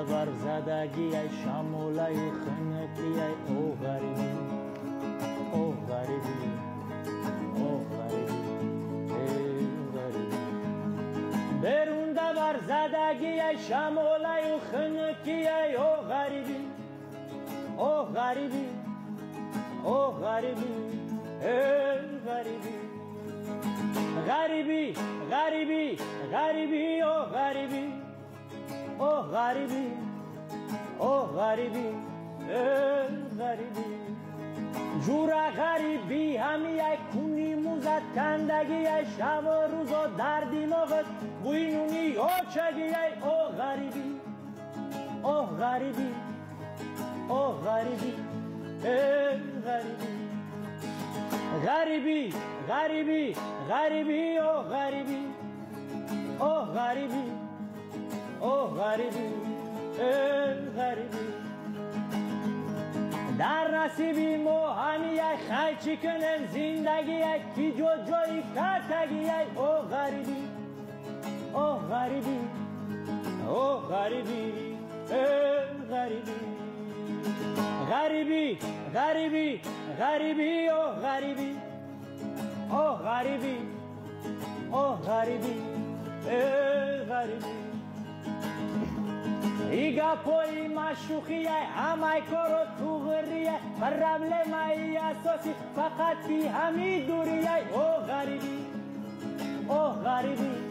بر زدگی ای شموله خنکی ای او غریبی او غریبی او غریبی ای غریبی برون بر زدگی ای شموله خنکی ای او غریبی او غریبی او غریبی ای غریبی غریبی غریبی غریبی او غریبی او غریبی او غریبی غریبی جورا غریبی همی ای کنی موزد کندگی ای شب و روز و دردی مغد بوینونی او چگی ای او غریبی او غریبی او غریبی غریبی غریبی غریبی غریبی او غریبی او غریبی او غریبی غریبی در نصیبی مو همی ای خیچی کنن زندگی ای کی جو جایی کتگی ای او غریبی او غریبی او غریبی غریبی غریبی غریبی غریبی او غریبی او غریبی او غریبی غریبی ایگا پوی مشوخی همه کارو تو غریه بر ربل مایی اساسی فقط بی همی دوریه او غریبی او غریبی